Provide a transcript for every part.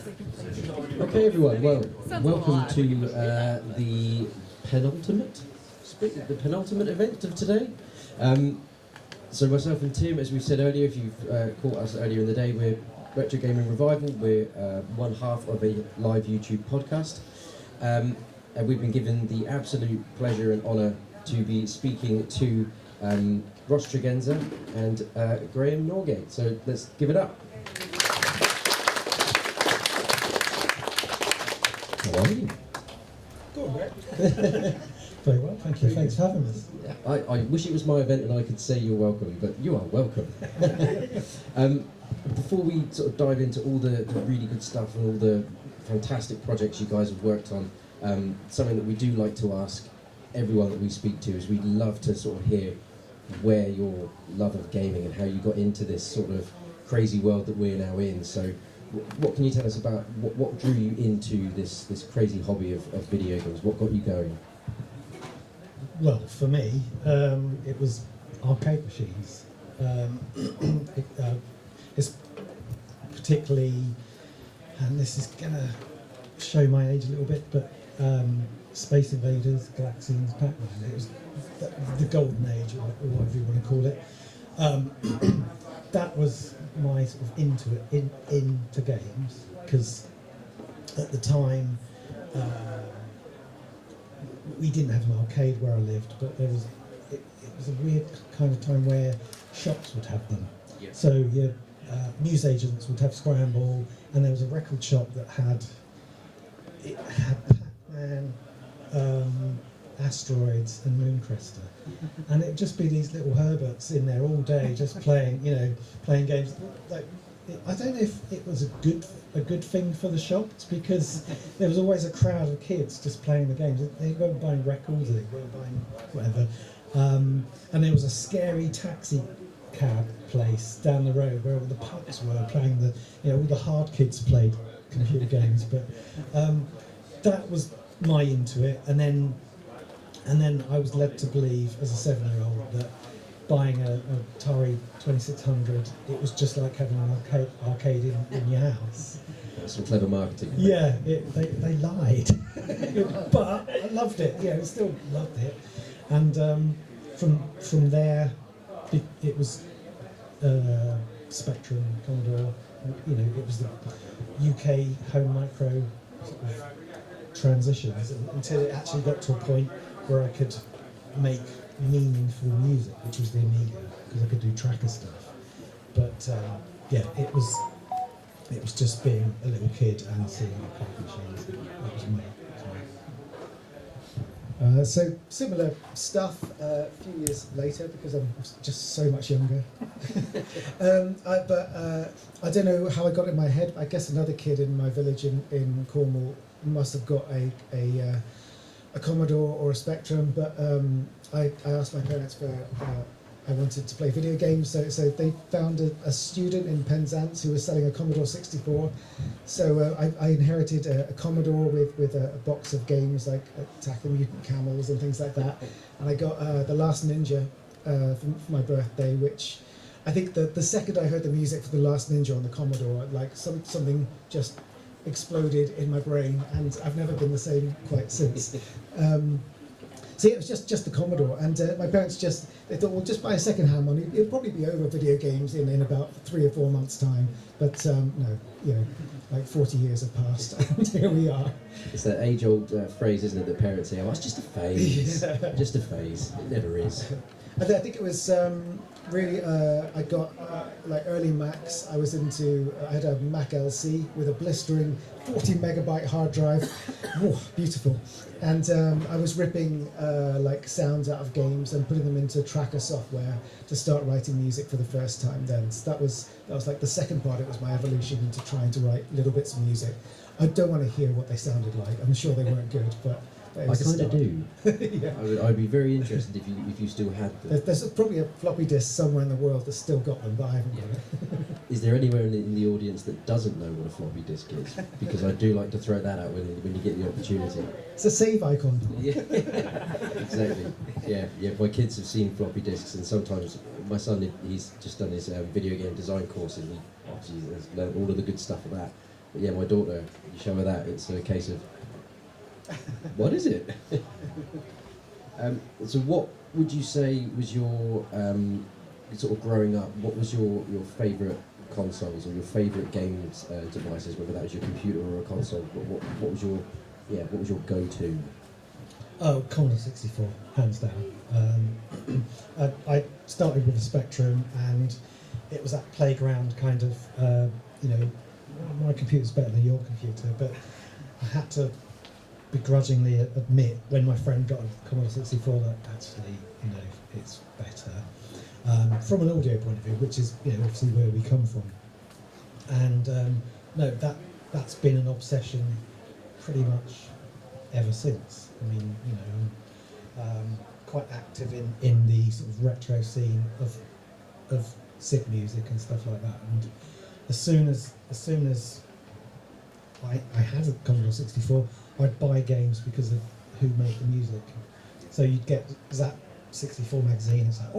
Okay, everyone. Well, welcome to the penultimate event of today. So myself and Tim, as we said earlier, if you've caught us earlier in the day, we're Retro Gaming Revival. We're one half of a live YouTube podcast, and we've been given the absolute pleasure and honour to be speaking to Tregenza and Graeme Norgate. So let's give it up. How are you? Good, Brett. Very well, thank you. Thanks for having us. I wish it was my event and I could say you're welcome, but you are welcome. Before we sort of dive into all the really good stuff and all the fantastic projects you guys have worked on, something that we do like to ask everyone that we speak to is we'd love to sort of hear where your love of gaming and how you got into this sort of crazy world that we're now in. So what can you tell us about what drew you into this crazy hobby of video games? What got you going? Well, for me, it was arcade machines. It's particularly, and this is going to show my age a little bit, but Space Invaders, Galaxians, Pac-Man. It was the golden age, or whatever you want to call it. That was my sort of into games, because at the time we didn't have an arcade where I lived, but it was a weird kind of time where shops would have them. Yeah. So newsagents would have Scramble, and there was a record shop that had Pac-Man, Asteroids and Mooncrester, and it'd just be these little Herberts in there all day just playing games. Like, I don't know if it was a good thing for the shops, because there was always a crowd of kids just playing the games. They weren't buying records, they weren't buying whatever, and there was a scary taxi cab place down the road where all the punks were playing all the hard kids played computer games. But that was my into it, and then I was led to believe as a 7-year-old that buying a Atari 2600, it was just like having an arcade in your house. Some clever marketing. Yeah, they lied, but I loved it. Yeah, I still loved it, and from there, it was Spectrum, Commodore. It was the UK home micro sort of transitions until it actually got to a point where I could make meaningful music, which was the Amiga, because I could do tracker stuff. But it was just being a little kid and seeing arcade machines. That was me. So similar stuff a few years later, because I'm just so much younger. But I don't know how I got it in my head. I guess another kid in my village in Cornwall must have got a Commodore or a Spectrum, but I asked my parents for I wanted to play video games, so they found a student in Penzance who was selling a Commodore 64. So I inherited a Commodore with a box of games like Attack the Mutant Camels and things like that, and I got The Last Ninja for my birthday, which I think the second I heard the music for The Last Ninja on the Commodore, like something just exploded in my brain, and I've never been the same quite since. So it was just the Commodore, and my parents they thought, well, just buy a second-hand one. It'll probably be over video games in about 3 or 4 months' time. But no, like 40 years have passed, and here we are. It's that age-old phrase, isn't it, that parents say, "Oh, it's just a phase." Yeah. Just a phase. It never is. I think it was really. I got like early Macs. I had a Mac LC with a blistering 40 megabyte hard drive. Whoa, beautiful. And I was ripping like sounds out of games and putting them into tracker software to start writing music for the first time. Then so that was like the second part. It was my evolution into trying to write little bits of music. I don't want to hear what they sounded like. I'm sure they weren't good, but I kind of do. Yeah. I'd be very interested if you still had them. There's probably a floppy disk somewhere in the world that's still got them, but I haven't got it. Is there anywhere in the audience that doesn't know what a floppy disk is? Because I do like to throw that out when you get the opportunity. It's a save icon. Yeah, exactly. Yeah. My kids have seen floppy disks, and sometimes my son, he's just done his video game design course, and he obviously has learned all of the good stuff of that. yeah, my daughter, you show her that, it's a case of, what is it? So what would you say was your, sort of growing up, what was your favourite consoles or your favourite games devices, whether that was your computer or a console? What was your, what was your go-to? Oh, Commodore 64, hands down. I started with a Spectrum, and it was that playground kind of, my computer's better than your computer, but I had to begrudgingly admit when my friend got a Commodore 64 that actually, it's better. From an audio point of view, which is obviously where we come from. And no, that's been an obsession pretty much ever since. I mean, I'm quite active in the sort of retro scene of SID music and stuff like that. And as soon as I had a Commodore 64, I'd buy games because of who made the music. So you'd get Zap 64 magazine. It's like,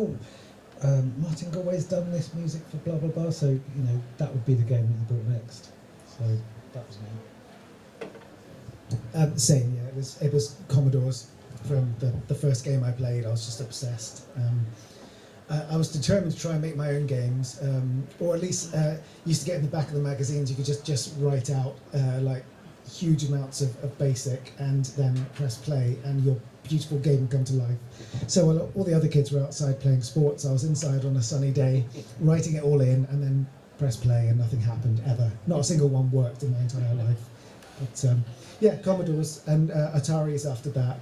Martin Galway's done this music for blah blah blah. So that would be the game that you bought next. So that was me. Same, yeah. It was Commodores from the first game I played. I was just obsessed. I was determined to try and make my own games, or at least used to get in the back of the magazines. You could just write out like huge amounts of basic and then press play, and your beautiful game would come to life. So while all the other kids were outside playing sports, I was inside on a sunny day, writing it all in, and then press play, and nothing happened ever. Not a single one worked in my entire life. But yeah, Commodores and Ataris after that.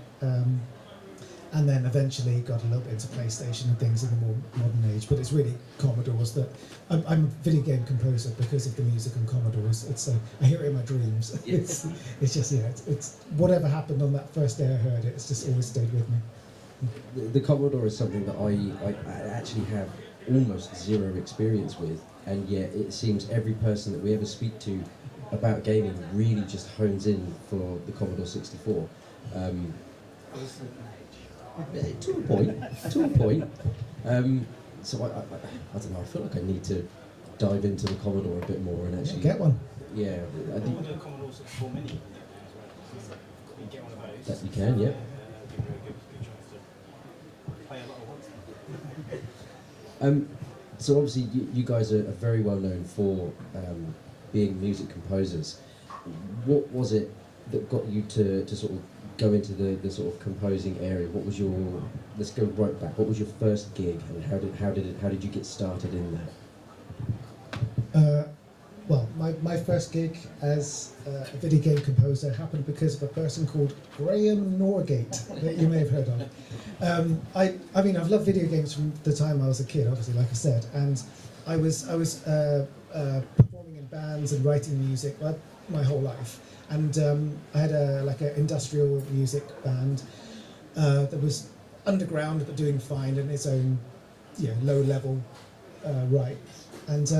And then eventually got a little bit into PlayStation and things in the more modern age. But it's really Commodores that I'm a video game composer because of the music on Commodores. It's I hear it in my dreams. It's just it's whatever happened on that first day I heard it. It's just always stayed with me. The Commodore is something that I actually have almost zero experience with, and yet it seems every person that we ever speak to about gaming really just hones in for the Commodore 64. To a point. So I don't know. I feel like I need to dive into the Commodore a bit more and actually get one. Yeah, I think the Commodore 64 Mini. You can get one of those. that you can. Yeah. Good chance to play a lot of once. So obviously you guys are very well known for being music composers. What was it that got you to sort of go into the sort of composing area? What was your, let's go right back, what was your first gig, and how did you get started in that? Well, my first gig as a video game composer happened because of a person called Graeme Norgate that you may have heard of. I mean, I've loved video games from the time I was a kid, obviously, like I said, and I was performing in bands and writing music my whole life. And I had an industrial music band that was underground but doing fine in its own, low level right. And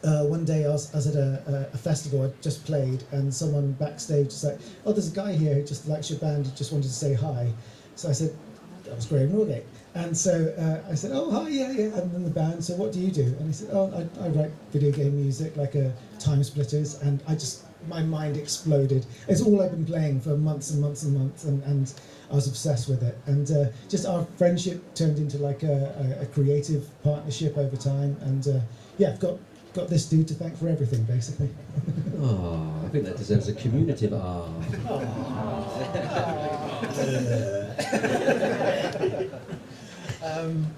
one day I was at a festival I just played, and someone backstage was like, "Oh, there's a guy here who just likes your band, who just wanted to say hi." So I said, "That was Graeme Norgate." And so I said, "Oh, hi, yeah, I'm in the band, so what do you do?" And he said, "Oh, I write video game music, like timesplitters." And my mind exploded. It's all I've been playing for months and months and months, and I was obsessed with it. And just our friendship turned into like a creative partnership over time. And I've got this dude to thank for everything, basically. Oh, I think that deserves a communicative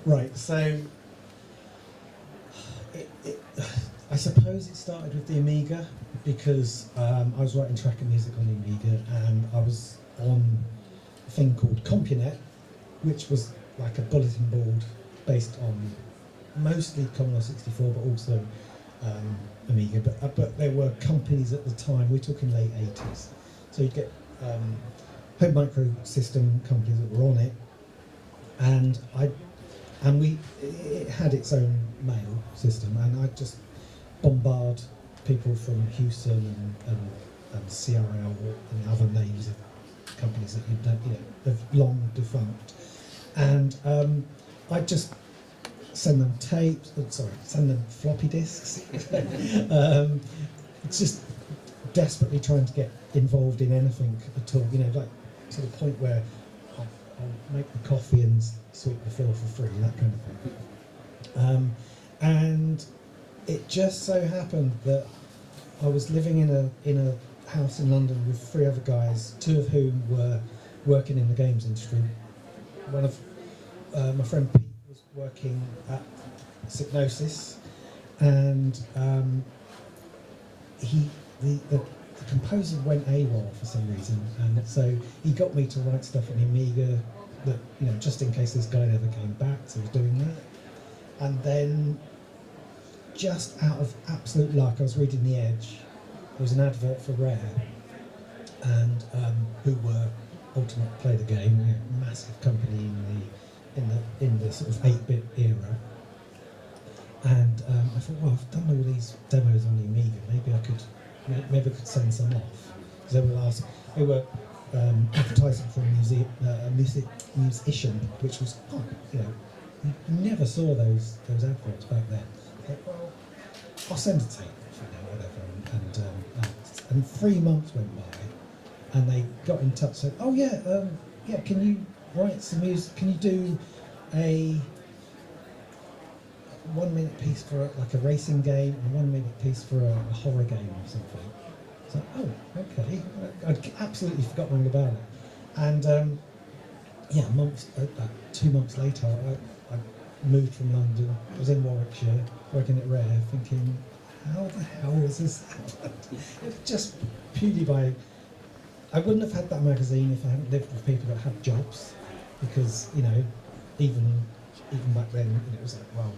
Right, so I suppose it started with the Amiga, because I was writing track and music on the Amiga, and I was on a thing called CompuNet, which was like a bulletin board based on mostly Commodore 64, but also Amiga. But there were companies at the time, we're talking late 80s, so you'd get home micro system companies that were on it, and it had its own mail system, and I'd just bombard people from Houston and CRL and other names of companies that have long defunct, and I'd just send them floppy disks, just desperately trying to get involved in anything at all. You know, like to the point where I'll make the coffee and sweep the floor for free, that kind of thing. And it just so happened that I was living in a house in London with 3 other guys, 2 of whom were working in the games industry. One of my friend Pete was working at Psygnosis, and the composer went AWOL for some reason, and so he got me to write stuff on Amiga that, you know, just in case this guy never came back, so I was doing that. And then, just out of absolute luck, I was reading The Edge. There was an advert for Rare, and who were Ultimate Play the Game, you know, massive company in the sort of 8-bit era. And I thought, well, I've done all these demos on the Amiga. Maybe I could send some off. So they were advertising for a musician, which was, you know, you never saw those adverts back then. I thought, well, I'll send a tape, you know, whatever. And 3 months went by, and they got in touch. Said, oh yeah, can you write some music? Can you do a 1-minute piece for like a racing game, and a 1-minute piece for a horror game or something? So, oh, okay. I'd absolutely forgotten all about it. And yeah, 2 months later, I moved from London. I was in Warwickshire, working at Rare, thinking, how the hell has this happened? It's just purely by... I wouldn't have had that magazine if I hadn't lived with people that had jobs, because, you know, even back then, you know, it was like, well,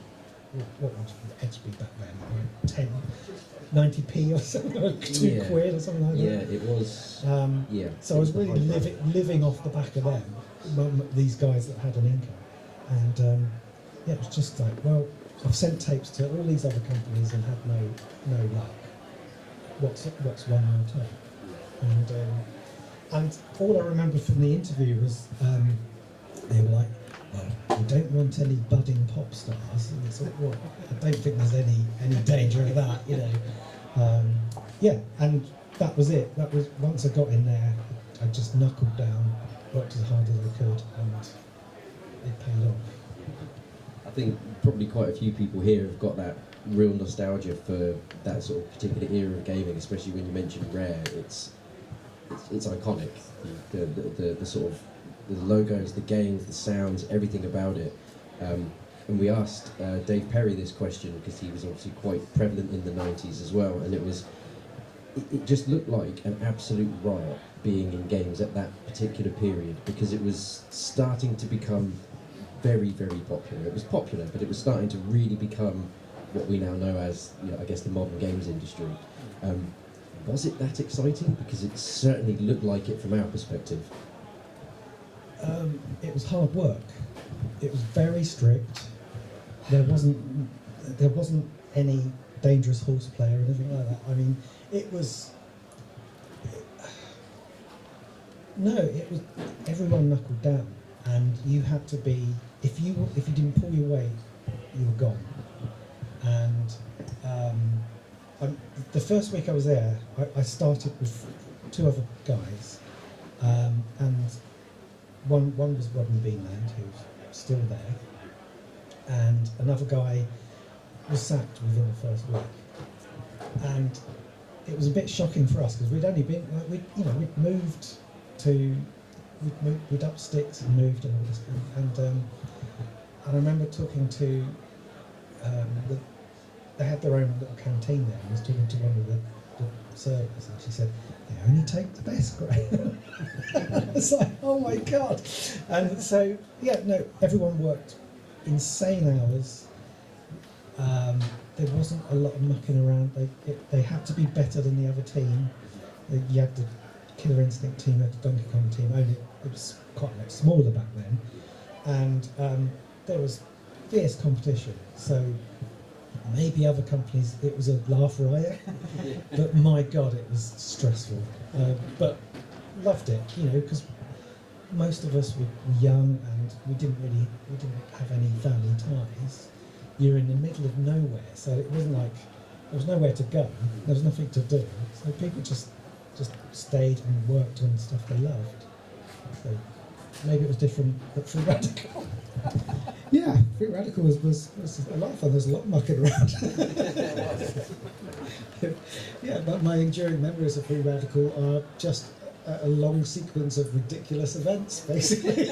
what was the Edge be back then? 90p or something, or 2 quid or something like that. Yeah, it was. Yeah. So I was really living off the back of them, these guys that had an income, and yeah, it was just like, well, I've sent tapes to all these other companies and had no luck. What's one more tape? And all I remember from the interview was they were like, well, we don't want any budding pop stars. And it's like, well, I don't think there's any danger of that, you know. Yeah, and that was it. That was, once I got in there, I just knuckled down, worked as hard as I could, and it paid off. I think probably quite a few people here have got that real nostalgia for that sort of particular era of gaming, especially when you mentioned Rare. It's iconic. The sort of the logos, the games, the sounds, everything about it. And we asked Dave Perry this question because he was obviously quite prevalent in the 90s as well, and it just looked like an absolute riot being in games at that particular period, because it was starting to become very, very popular. It was popular, but it was starting to really become what we now know as, you know, I guess, the modern games industry. Was it that exciting? Because it certainly looked like it from our perspective. It was hard work. It was very strict. There wasn't any dangerous horseplay or anything like that. I mean, it was everyone knuckled down, and you had to be, if you didn't pull your weight, you were gone. And the first week I was there, I started with 2 other guys, and one was Rodney Beanland, who's still there, and another guy was sacked within the first week. And it was a bit shocking for us, because we'd only been, we'd up sticks and moved and all this, and I remember talking to they had their own little canteen there, and I was talking to one of the servers, and she said, they only take the best grade. It's like, oh my god. And so, yeah, no, everyone worked insane hours. There wasn't a lot of mucking around. They had to be better than the other team. You had the Killer Instinct team, you had the Donkey Kong team, only it was quite a lot smaller back then. And there was fierce competition. So maybe other companies, it was a laugh riot, but my god, it was stressful. But loved it, you know, because most of us were young and we didn't have any family ties. You're in the middle of nowhere, so it wasn't like there was nowhere to go. There was nothing to do. So people just stayed and worked on stuff they loved. So maybe it was different at Free Radical. Yeah, Free Radical was a lot of fun. There's a lot of mucking around. Yeah, but my enduring memories of Free Radical are just a long sequence of ridiculous events, basically.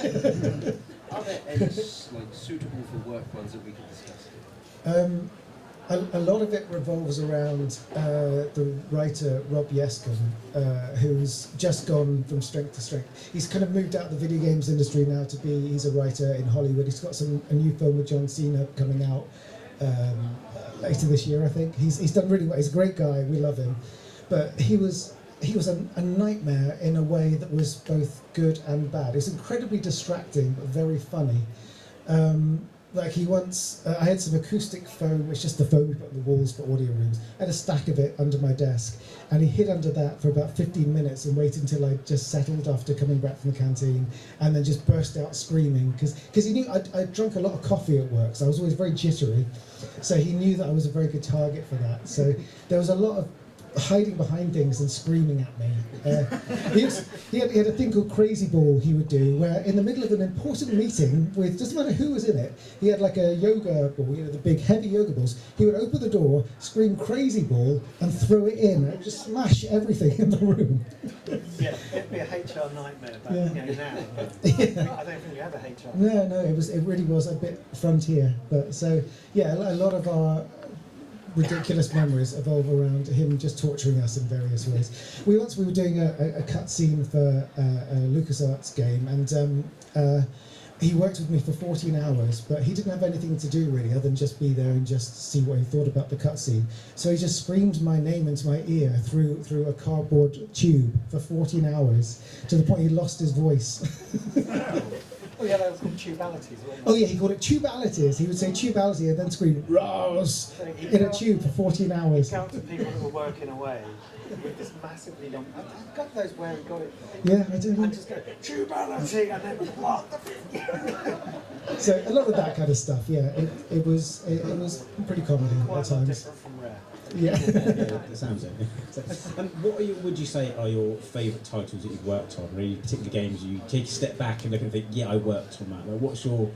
Are there any like suitable for work ones that we can discuss? A lot of it revolves around the writer Rob Yescombe, who's just gone from strength to strength. He's kind of moved out of the video games industry now to be, he's a writer in Hollywood. He's got a new film with John Cena coming out later this year, I think. He's done really well. He's a great guy. We love him. But he was a nightmare in a way that was both good and bad. It's incredibly distracting, but very funny. Like he once, I had some acoustic foam, it's just the foam we put on the walls for audio rooms. I had a stack of it under my desk, and he hid under that for about 15 minutes and waited until I just settled after coming back from the canteen, and then just burst out screaming, because he knew I'd drunk a lot of coffee at work, so I was always very jittery. So he knew that I was a very good target for that. So there was a lot of hiding behind things and screaming at me. He had a thing called Crazy Ball he would do, where in the middle of an important meeting with, doesn't matter who was in it, he had like a yoga ball, the big heavy yoga balls. He would open the door, scream Crazy Ball, and throw it in, and it would just smash everything in the room. Yeah, it'd be a HR nightmare back now. Yeah. I don't think we have a HR. No, it really was a bit frontier. But so yeah, a lot of our ridiculous memories evolve around him just torturing us in various ways. We were doing a cutscene for a LucasArts game, and he worked with me for 14 hours, but he didn't have anything to do really other than just be there and just see what he thought about the cutscene. So he just screamed my name into my ear through a cardboard tube for 14 hours, to the point he lost his voice. Oh yeah, that was called tubalities, wasn't it? Oh yeah, he called it tubalities. He would say tubality and then scream "Ross" in a tube for 14 hours. Count to people that were working away with this massively long. God knows where he got it from. Yeah, I do. And just go tubality and then what the. So a lot of that kind of stuff. Yeah, it was pretty comedy Quite at a lot times. different from Rare. Yeah. Yeah, it sounds it. And what would you say are your favourite titles that you've worked on? Really, particular games you take a step back and look and think, yeah, I worked on that. Like, what's your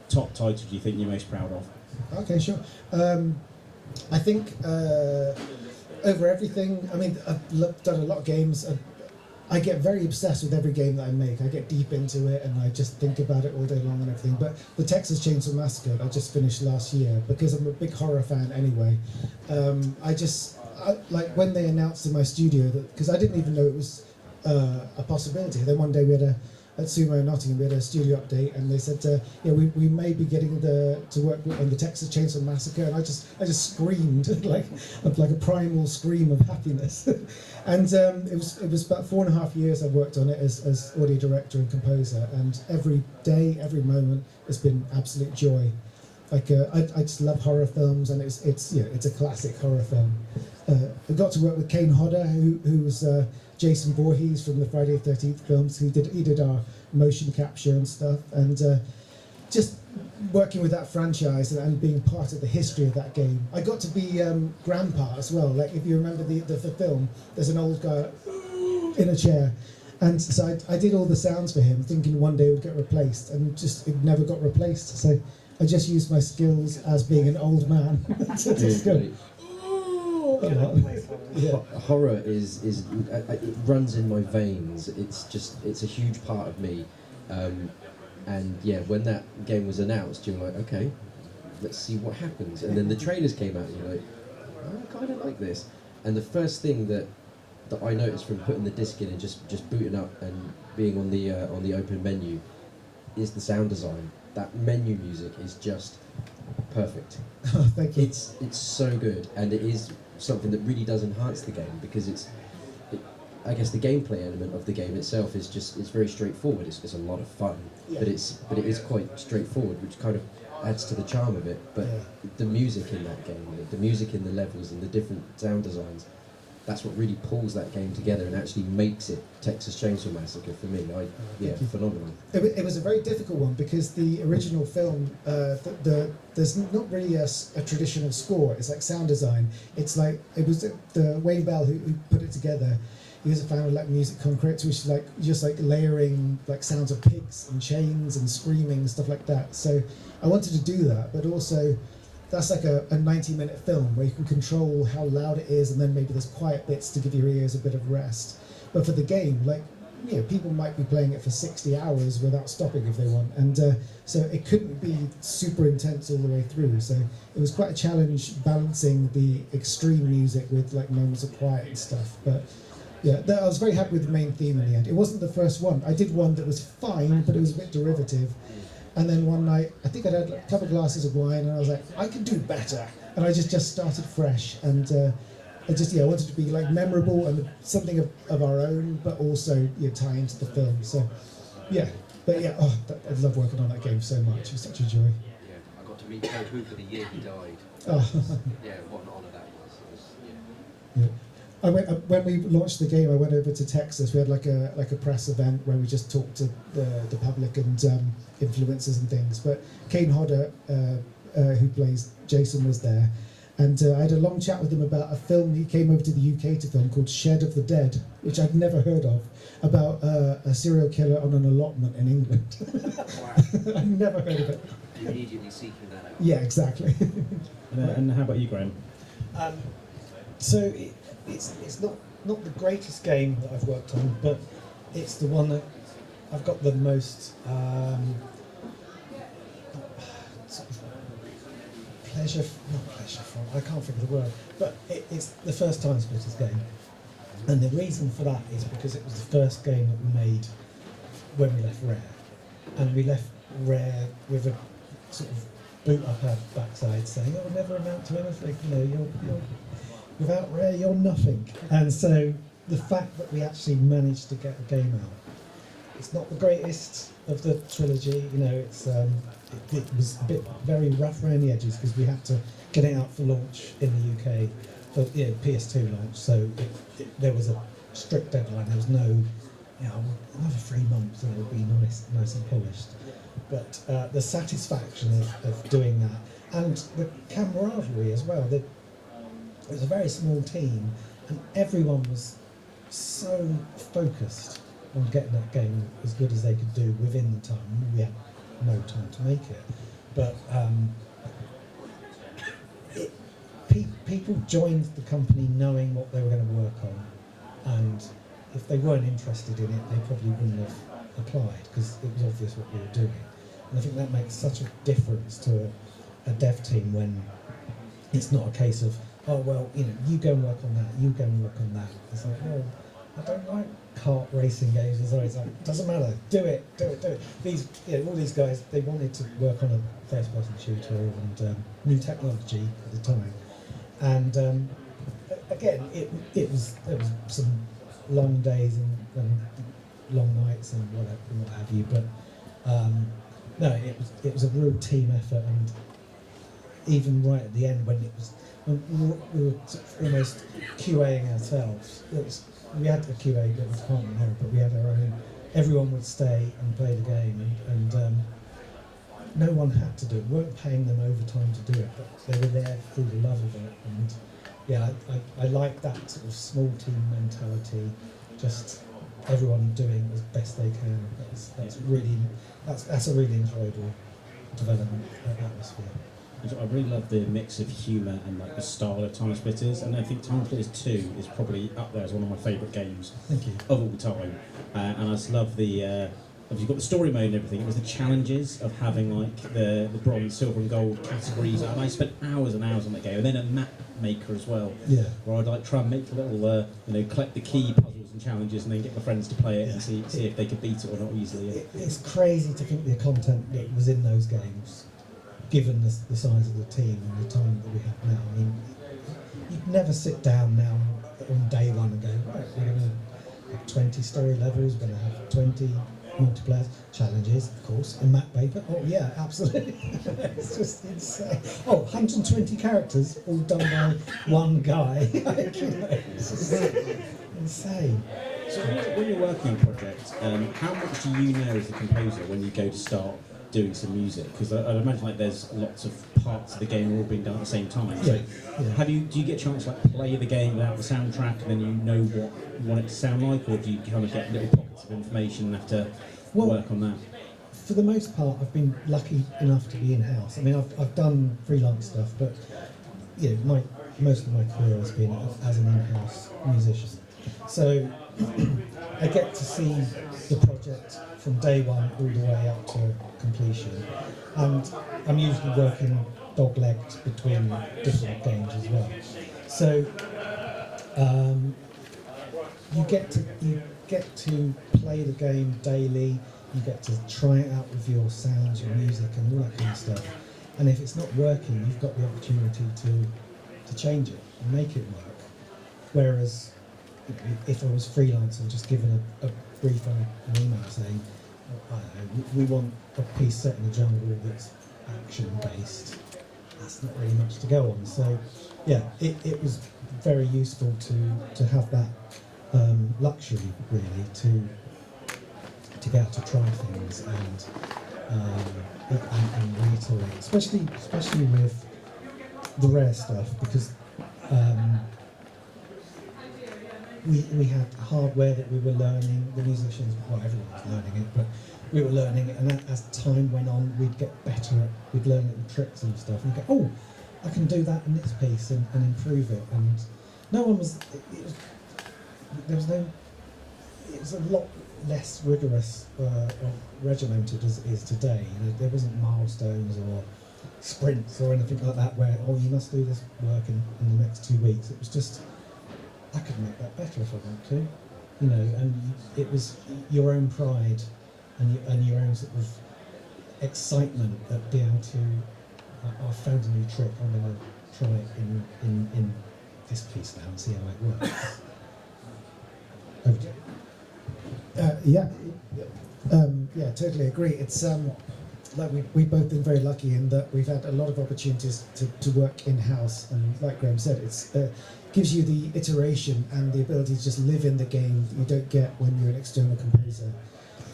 top title do you think you're most proud of? Okay, sure. I think over everything. I mean, I've done a lot of games. I get very obsessed with every game that I make. I get deep into it and I just think about it all day long and everything. But the Texas Chainsaw Massacre I just finished last year, because I'm a big horror fan anyway. Like when they announced in my studio that, because I didn't even know it was a possibility. Then one day we had at Sumo in Nottingham, we had a studio update, and they said, yeah, we may be getting to work on the Texas Chainsaw Massacre, and I just screamed like a primal scream of happiness. And it was about 4.5 years I worked on it as audio director and composer, and every day, every moment has been absolute joy. Like I just love horror films, and it's a classic horror film. I got to work with Kane Hodder, who was Jason Voorhees from the Friday the 13th films. He did our motion capture and stuff, and just working with that franchise and being part of the history of that game. I got to be grandpa as well. Like if you remember the film, there's an old guy in a chair, and so I did all the sounds for him, thinking one day it would get replaced, and just it never got replaced. So I just used my skills as being an old man to just go. Yeah. Horror is it runs in my veins. It's a huge part of me, and yeah, when that game was announced, you're like, okay, let's see what happens. And then the trailers came out, and you're like, oh, I kind of like this. And the first thing that I noticed from putting the disc in and just booting up and being on the open menu is the sound design. That menu music is just perfect. Oh, thank you. It's so good, and it is something that really does enhance the game, because I guess the gameplay element of the game itself is it's very straightforward. It's a lot of fun, Yeah. but it is quite straightforward, which kind of adds to the charm of it. But Yeah. the music in that game, the music in the levels and the different sound designs, that's what really pulls that game together and actually makes it Texas Chainsaw Massacre for me. Phenomenal. It was a very difficult one because the original film, there's not really a traditional score. It's like sound design. It's like it was the Wayne Bell who put it together. He was a fan of like music concrete, which is like just like layering like sounds of pigs and chains and screaming and stuff like that. So I wanted to do that, but also that's like a 90-minute film where you can control how loud it is, and then maybe there's quiet bits to give your ears a bit of rest. But for the game, like, you know, people might be playing it for 60 hours without stopping if they want, and so it couldn't be super intense all the way through. So it was quite a challenge balancing the extreme music with like moments of quiet and stuff. But yeah, I was very happy with the main theme in the end. It wasn't the first one. I did one that was fine, but it was a bit derivative. And then one night, I think I'd had a couple of glasses of wine, and I was like, I can do better. And I just started fresh, and I wanted to be like memorable and something of our own, but also tie into the film. So, yeah, but yeah, I love working on that game so much. It was such a joy. Yeah, I got to meet Code Who for the year he died. Oh. Yeah, what an honour that was. It was Yeah. I went when we launched the game. I went over to Texas. We had like a press event where we just talked to the public and influencers and things. But Kane Hodder, who plays Jason, was there, and I had a long chat with him about a film he came over to the UK to film called Shed of the Dead, which I'd never heard of, about a serial killer on an allotment in England. wow. I'd never heard of it. Immediately seeking that out. Yeah, exactly. And how about you, Graeme? So it's not the greatest game that I've worked on, but it's the one that I've got the most sort of not pleasure from. I can't think of the word, but it's the first Timesplitters game, and the reason for that is because it was the first game that we made when we left Rare, and we left Rare with a sort of boot up our backside saying, "Oh, never amount to anything. You're without Rare, you're nothing." And so the fact that we actually managed to get a game out, it's not the greatest of the trilogy. It was a bit very rough around the edges because we had to get it out for launch in the UK, for PS2 launch. So there was a strict deadline. There was no, another 3 months and it would be nice and polished. But the satisfaction of doing that, and the camaraderie as well. It was a very small team, and everyone was so focused on getting that game as good as they could do within the time. We had no time to make it, but people joined the company knowing what they were going to work on, and if they weren't interested in it, they probably wouldn't have applied because it was obvious what we were doing. And I think that makes such a difference to a dev team when it's not a case of, oh well, you go and work on that, you go and work on that. It's like, well, I don't like kart racing games. It's always like, doesn't matter, do it. All these guys, they wanted to work on a first-person shooter and new technology at the time. And again, there was some long days and long nights and what have you. But no, it was a real team effort, and even right at the end when we were sort of almost QAing ourselves. We had a QA that was partner here, but we had our own. Everyone would stay and play the game, and no one had to do it. We weren't paying them overtime to do it, but they were there through the love of it. And yeah, I like that sort of small team mentality. Just everyone doing as best they can. That's a really enjoyable development atmosphere. I really love the mix of humour and like the style of Timesplitters, and I think Timesplitters 2 is probably up there as one of my favourite games Thank you. of all time. And I just love the you've got the story mode and everything. It was the challenges of having like the bronze, silver, and gold categories, and I spent hours and hours on that game. And then a map maker as well, Yeah. where I'd like try and make little collect the key puzzles and challenges, and then get my friends to play it and see if they could beat it or not easily. It's crazy to think the content that was in those games, given the size of the team and the time that we have now. I mean, you'd never sit down now on day one and go, right, we're going to have 20 story levels, we're going to have 20 multiplayer challenges, of course, and map paper. Oh yeah, absolutely. It's just insane. Oh, 120 characters, all done by one guy. It's just insane. So when you're working on a project, how much do you know as a composer when you go to start doing some music? Because I'd imagine like there's lots of parts of the game all being done at the same time. So Yeah. do you get a chance to like play the game without the soundtrack and then you know what you want it to sound like, or do you kind of get little pockets of information and have to work on that? For the most part, I've been lucky enough to be in-house. I mean, I've done freelance stuff, but most of my career has been as an in-house musician. So I get to see the project from day one all the way up to completion, and I'm usually working dog-legged between different games as well. So you get to play the game daily. You get to try it out with your sounds, your music, and all that kind of stuff. And if it's not working, you've got the opportunity to change it and make it work. Whereas if I was freelance and just given a brief on an email saying, I don't know, we want a piece set in the jungle that's action-based, that's not really much to go on. So yeah, it was very useful to have that luxury, really, to be able to try things and reiterate, especially with the rare stuff, because we had hardware that we were learning. The musicians, well, everyone was learning it, but we were learning it, and as time went on, we'd get better. We'd learn little tricks and stuff, and go, oh, I can do that in this piece and improve it. And no one was. There was no. It was a lot less rigorous or regimented as it is today. There wasn't milestones or sprints or anything like that where, oh, you must do this work in the next 2 weeks. It was just, I could make that better if I want to, and it was your own pride and your own sort of excitement at being able to, I found a new trick, I'm going to try it in this piece now and see how it works. Over to you. Yeah, totally agree. It's like we've both been very lucky in that we've had a lot of opportunities to work in-house, and like Graeme said, it's gives you the iteration and the ability to just live in the game that you don't get when you're an external composer.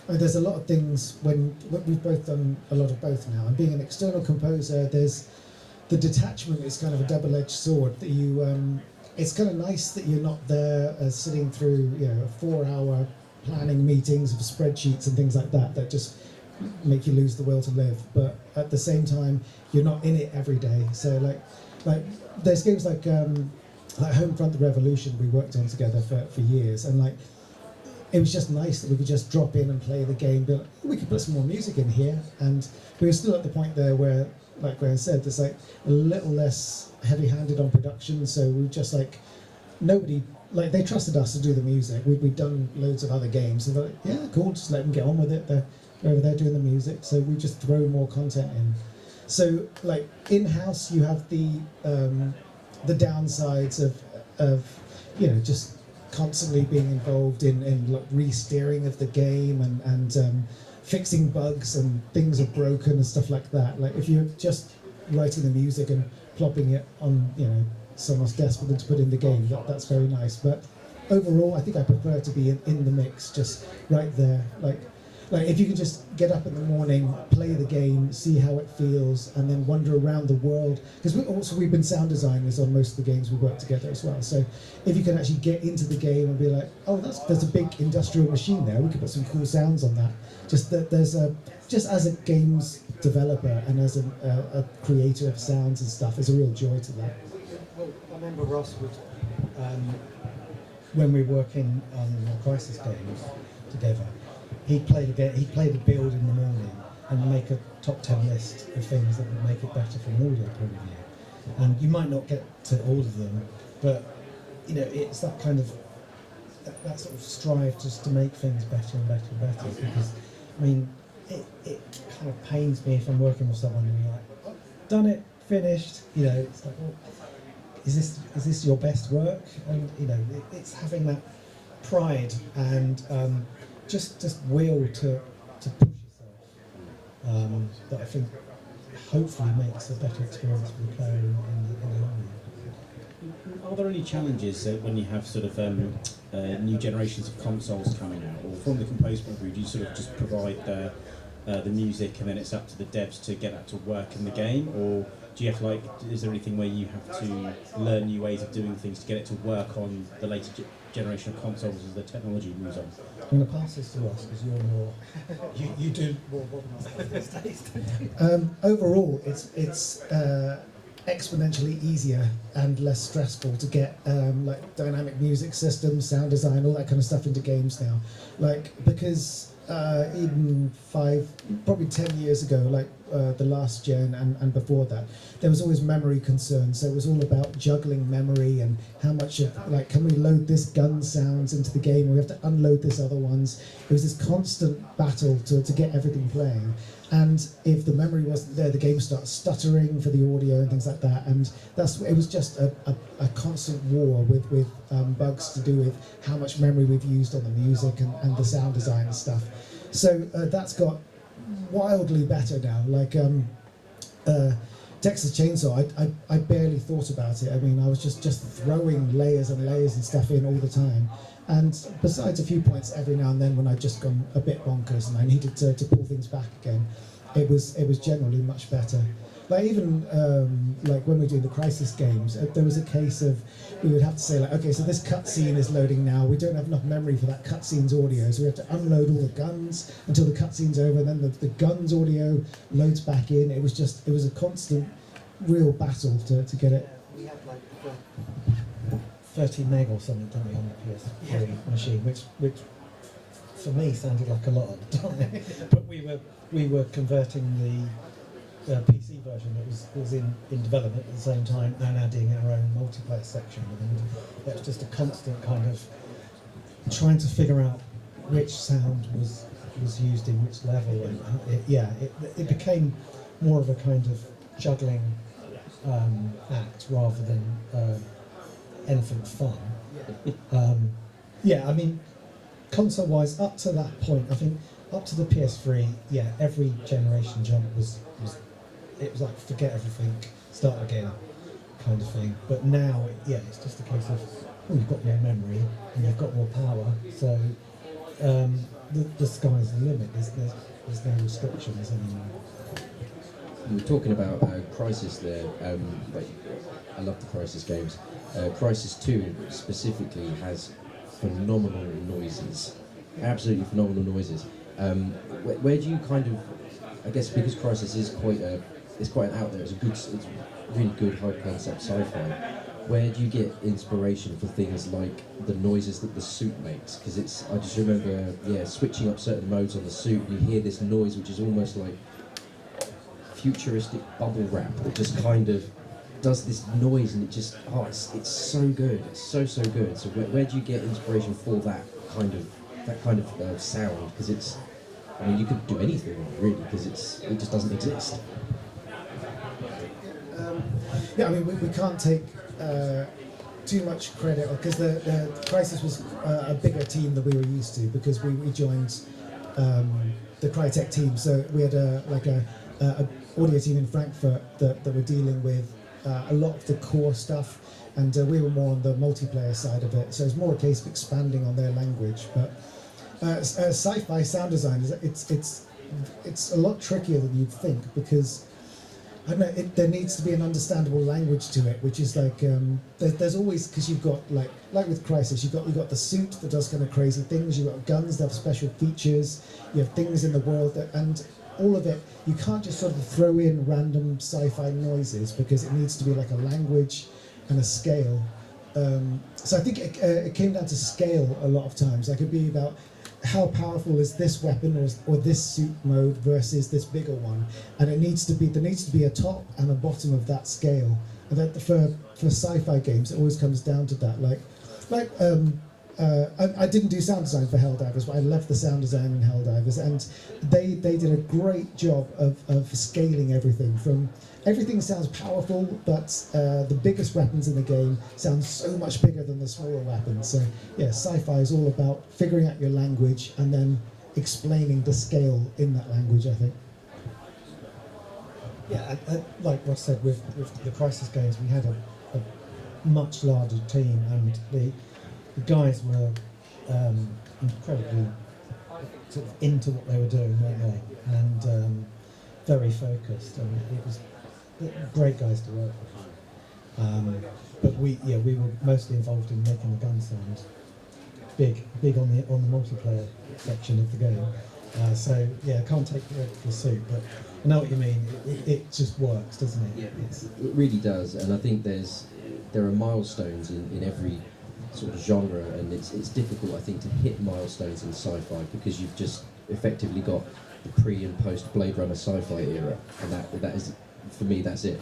And there's a lot of things when we've both done a lot of both now, and being an external composer, there's the detachment is kind of a double-edged sword that you it's kind of nice that you're not there sitting through a 4-hour planning meetings of spreadsheets and things like that just make you lose the will to live. But at the same time, you're not in it every day. So like there's games like Homefront: The Revolution we worked on together for years, and like it was just nice that we could just drop in and play the game. But we could put some more music in here, and we were still at the point there where, like Graeme said, there's like a little less heavy-handed on production. So we were just like nobody. Like, they trusted us to do the music. We'd done loads of other games, and they're like, yeah, cool, just let them get on with it. They're over there doing the music, so we just throw more content in. So, like, in-house, you have the downsides of just constantly being involved in like, re-steering of the game and fixing bugs and things are broken and stuff like that. Like, if you're just writing the music and plopping it on, someone's desk for them to put in the game, that's very nice. But overall, I think I prefer to be in the mix, just right there. Like if you can just get up in the morning, play the game, see how it feels, and then wander around the world. Because we've been sound designers on most of the games we work together as well. So if you can actually get into the game and be like, oh, there's a big industrial machine there, we could put some cool sounds on that. Just as a games developer and as a creator of sounds and stuff, there's a real joy to that. Well, I remember Ross would, when we were working on Crisis games together, he'd play the build in the morning and make a top 10 list of things that would make it better from an audio point of view. And you might not get to all of them, but it's that kind of that sort of strive just to make things better and better and better. Because I mean, it kind of pains me if I'm working with someone and you're like, oh, done it, finished. It's like, well, is this your best work? And it's having that pride and just will to push yourself, that I think hopefully makes a better experience for the player in the long run. Are there any challenges when you have sort of new generations of consoles coming out, or from the composable group, do you sort of just provide the music and then it's up to the devs to get that to work in the game, or do you have to, is there anything where you have to learn new ways of doing things to get it to work on the later generation of consoles as the technology moves on? I'm going to pass this to us because you're more, you do more modern these days, don't you? Overall, it's exponentially easier and less stressful to get like dynamic music systems, sound design, all that kind of stuff into games now. Because even 10 years ago, the last gen and before that, there was always memory concerns. So it was all about juggling memory and how much of, can we load this gun sounds into the game, or we have to unload this other ones. It was this constant battle to get everything playing. And if the memory wasn't there, the game starts stuttering for the audio and things like that. And it was just a constant war with bugs to do with how much memory we've used on the music and the sound design and stuff. So that's got wildly better now. Texas Chainsaw, I barely thought about it. I mean, I was just throwing layers and layers and stuff in all the time. And besides a few points every now and then when I'd just gone a bit bonkers and I needed to pull things back again, it was generally much better. Even when we're doing the Crisis games, there was a case of we would have to say okay, so this cutscene is loading now. We don't have enough memory for that cutscene's audio, so we have to unload all the guns until the cutscene's over. And then the guns audio loads back in. It was a constant, real battle to get it. We had 30 meg or something, didn't we, on the PS3 machine, which for me sounded like a lot at the time. But we were converting the PC version that was in development at the same time and adding our own multiplayer section. And it was just a constant kind of trying to figure out which sound was used in which level. And it became more of a kind of juggling act rather than anything fun. I mean, console-wise, up to that point, I think up to the PS3, every generation jump was like forget everything, start again, kind of thing. But now, it's just a case of you've got more memory and you've got more power, so the sky's the limit. There's no restrictions anymore. You were talking about Crisis there. I love the Crisis games. Crisis 2 specifically has phenomenal noises, absolutely phenomenal noises. Where do you kind of, I guess because Crisis is quite out there, it's really good high concept sci-fi. Where do you get inspiration for things like the noises that the suit makes? Because I just remember, switching up certain modes on the suit, and you hear this noise which is almost like futuristic bubble wrap that just kind of does this noise, and it just it's so good, it's so good. So where do you get inspiration for that kind of sound? Because you could do anything really, because it just doesn't exist. We can't take too much credit, because the Crisis was a bigger team than we were used to, because we joined the Crytek team, so we had a audio team in Frankfurt that were dealing with a lot of the core stuff, and we were more on the multiplayer side of it, so it's more a case of expanding on their language. But sci-fi sound design it's a lot trickier than you'd think, because I don't know, there needs to be an understandable language to it, which is there's always, because you've got like with Crisis, you've got the suit that does kind of crazy things, you've got guns that have special features, you have things in the world and all of it, you can't just sort of throw in random sci-fi noises, because it needs to be like a language and a scale. So I think it came down to scale a lot of times. It could be about how powerful is this weapon or this suit mode versus this bigger one, and there needs to be a top and a bottom of that scale. And that for sci-fi games, it always comes down to that. I didn't do sound design for Helldivers, but I loved the sound design in Helldivers, and they did a great job of scaling everything. Everything sounds powerful, but the biggest weapons in the game sound so much bigger than the smaller weapons. So yeah, sci-fi is all about figuring out your language and then explaining the scale in that language, I think. Yeah, like what I said with the Crisis games, we had a much larger team, and the guys were incredibly sort of into what they were doing, weren't they? And very focused, and it was great guys to work with. But we were mostly involved in making the gun sound big on the multiplayer section of the game. So yeah, I can't take credit for the suit, but I know what you mean. It just works, doesn't it? Yeah. It really does, and I think there are milestones in every sort of genre, and it's difficult, I think, to hit milestones in sci-fi because you've just effectively got the pre and post Blade Runner sci-fi era, and that is, for me, that's it.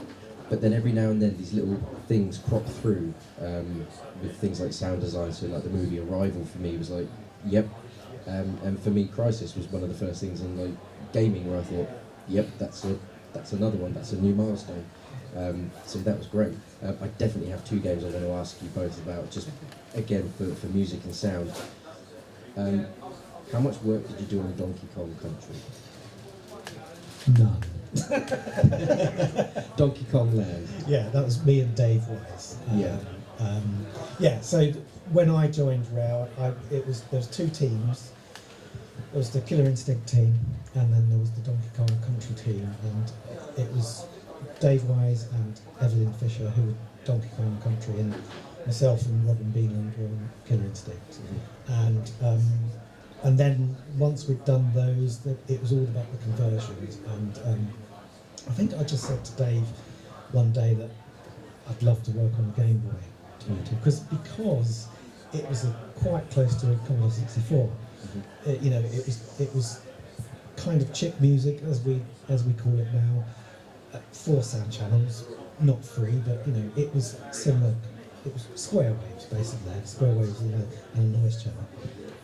But then every now and then these little things crop through with things like sound design. So like the movie Arrival for me was like, yep. And for me, Crisis was one of the first things in like gaming where I thought, yep, that's another one, that's a new milestone. So that was great. I definitely have two games I want to ask you both about, just again for music and sound. How much work did you do on Donkey Kong Country? None. Donkey Kong Land. Yeah, that was me and Dave Wise. Yeah. So when I joined Rare, there was two teams. There was the Killer Instinct team, and then there was the Donkey Kong Country team, and it was Dave Wise and Evelyn Fisher who were Donkey Kong Country, and myself and Robin Beeland were on Killer Instinct. And then once we'd done those, it was all about the conversions. And I think I just said to Dave one day that I'd love to work on a Game Boy 22 because it was quite close to a Commodore 64. It was kind of chip music as we call it now. 4 sound channels, not 3, but it was similar. It was square waves basically, square waves and a noise channel.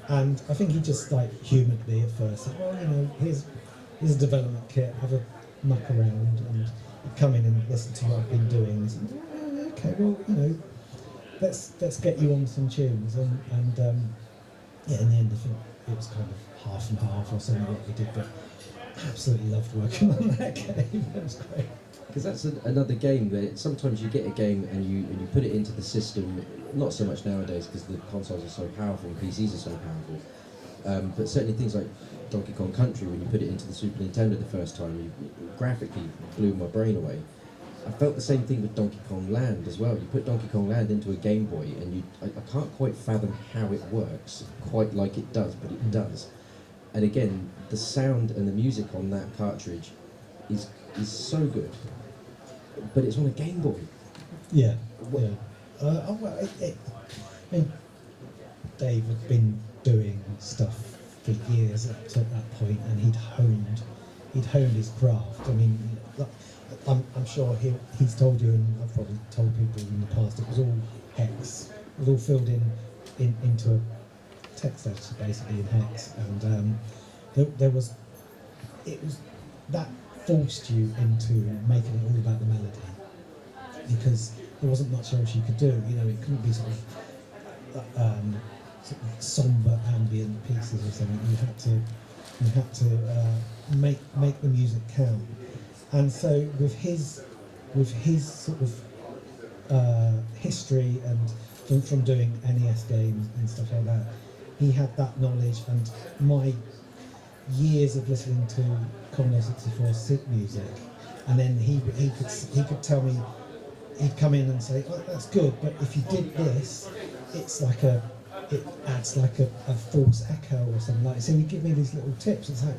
And I think he just humoured me at first. Said, well, here's a development kit. Have a muck around and come in and listen to what I've been doing. And said, oh, okay, well, let's get you on some tunes. And in the end, I think it was kind of half and half or something what we did. But absolutely loved working on that game. It was great. Because that's another game that sometimes you get a game and you put it into the system, not so much nowadays because the consoles are so powerful and PCs are so powerful, but certainly things like Donkey Kong Country, when you put it into the Super Nintendo the first time, it graphically blew my brain away. I felt the same thing with Donkey Kong Land as well. You put Donkey Kong Land into a Game Boy and I can't quite fathom how it works quite like it does, but it does. And again, the sound and the music on that cartridge is so good. But it's on a Game Boy. Yeah. Dave had been doing stuff for years up to that point, and he'd honed his craft. I mean, I'm sure he's told you, and I've probably told people in the past, it was all hex. It was all filled into a text editor, basically in hex, and that forced you into making it all about the melody, because there wasn't much else you could do. It couldn't be sort of somber ambient pieces or something. You had to make the music count. And so with his sort of history and from doing NES games and stuff like that, he had that knowledge, and my years of listening to Commodore 64 synth music, and then he could tell me, he'd come in and say, oh, that's good, but if you did this, it adds like a false echo or something like that. So he'd give me these little tips. It's like,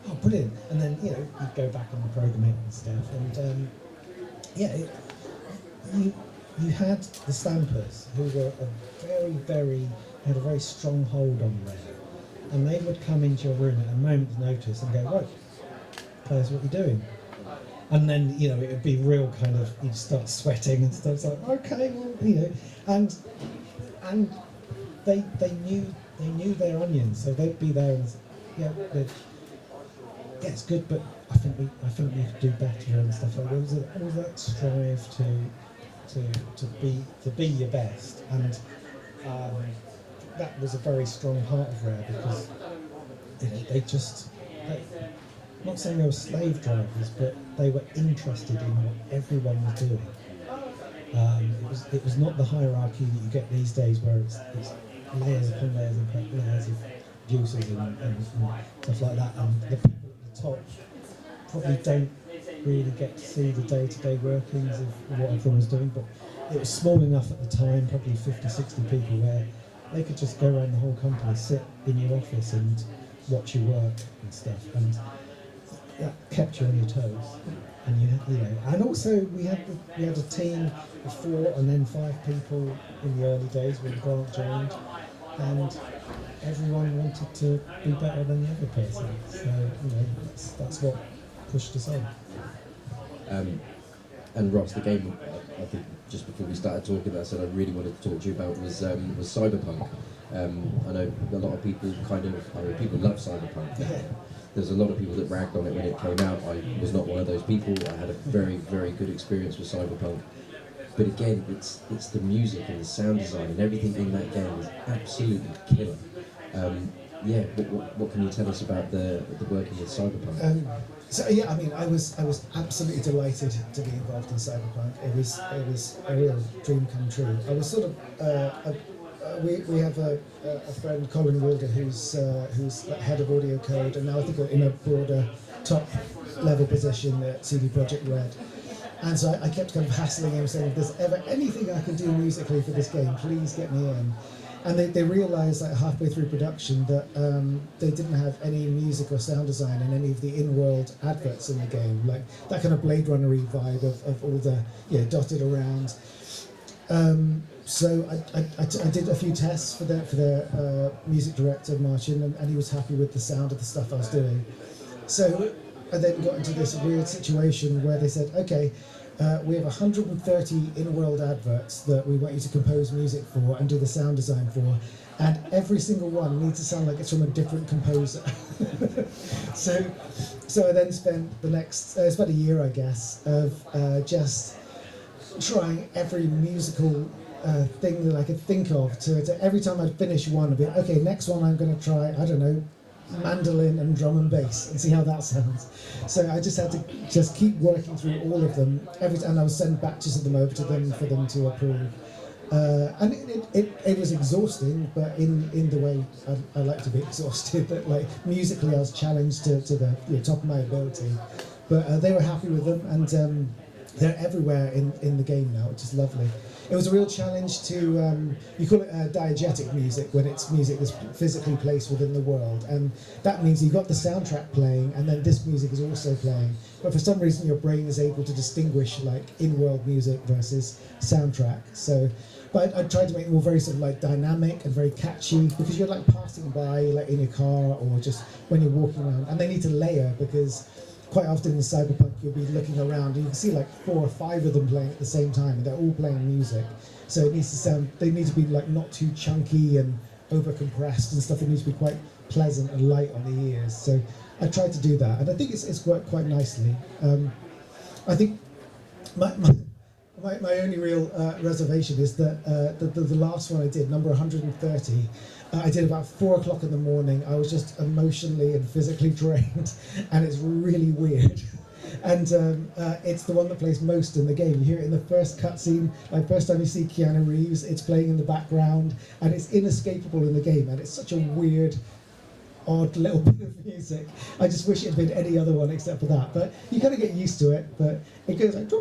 oh, brilliant. And then you'd go back and program it and stuff. And you had the Stampers, who were had a very strong hold on Rare. And they would come into your room at a moment's notice and go, right, play us what you're doing. And then, it would be real kind of, you'd start sweating and stuff. It's like, okay, well, and they knew their onions, so they'd be there and yeah, it's good, but I think we could do better and stuff like that. There was all that strive to be your best, and that was a very strong part of Rare because they not saying they were slave drivers, but they were interested in what everyone was doing. It was not the hierarchy that you get these days, where it's layers upon layers and layers of users and stuff like that, and the people at the top probably don't really get to see the day-to-day workings of what everyone was doing, but it was small enough at the time, probably 50, 60 people, where they could just go around the whole company, sit in your office and watch you work and stuff, and that kept you on your toes. And and also we had a team of 4 and then 5 people in the early days when Grant joined, and everyone wanted to be better than the other person. So that's what pushed us on. And Ross, the game I think just before we started talking about, I said I really wanted to talk to you about was Cyberpunk. I know a lot of people people love Cyberpunk. Yeah. There's a lot of people that ragged on it when it came out. I was not one of those people. I had a very, very good experience with Cyberpunk. But again, it's the music and the sound design and everything in that game is absolutely killer. What can you tell us about the working with Cyberpunk? I was absolutely delighted to be involved in Cyberpunk. It was a real dream come true. I was sort of we have a friend, Colin Wilder, who's head of audio code, and now I think in a broader top level position at CD Projekt Red. And so I kept kind of hassling him, saying, if there's ever anything I can do musically for this game, please get me in. And they realised like halfway through production that they didn't have any music or sound design in any of the in-world adverts in the game, like that kind of Blade Runner-y vibe of all the dotted around. So I did a few tests for the music director Martin, and he was happy with the sound of the stuff I was doing. So I then got into this weird situation where they said, okay, we have 130 in-world adverts that we want you to compose music for and do the sound design for, and every single one needs to sound like it's from a different composer. So I then spent the next, it's about a year I guess, of just trying every musical thing that I could think of to every time I'd finish one, I'd be okay, next one I'm going to try, I don't know, mandolin and drum and bass and see how that sounds. So I just had to just keep working through all of them and I would send batches of them over to them for them to approve. And it was exhausting, but in the way I like to be exhausted, that like musically I was challenged to the top of my ability. But they were happy with them, and they're everywhere in the game now, which is lovely. It was a real challenge to, you call it diegetic music, when it's music that's physically placed within the world. And that means you've got the soundtrack playing, and then this music is also playing. But for some reason, your brain is able to distinguish like in-world music versus soundtrack. So, but I tried to make them all very sort of like dynamic and very catchy, because you're like passing by like in your car or just when you're walking around. And they need to layer, because quite often in Cyberpunk you'll be looking around and you can see like 4 or 5 of them playing at the same time, and they're all playing music. So it needs to sound, they need to be like not too chunky and over compressed and stuff. It needs to be quite pleasant and light on the ears. So I tried to do that, and I think it's worked quite nicely. I think my only real reservation is that the last one I did, number 130, I did about 4 o'clock in the morning. I was just emotionally and physically drained, and it's really weird. And it's the one that plays most in the game. You hear it in the first cutscene, like first time you see Keanu Reeves, it's playing in the background, and it's inescapable in the game, and it's such a weird, odd little bit of music. I just wish it had been any other one except for that. But you kind of get used to it, but it goes like,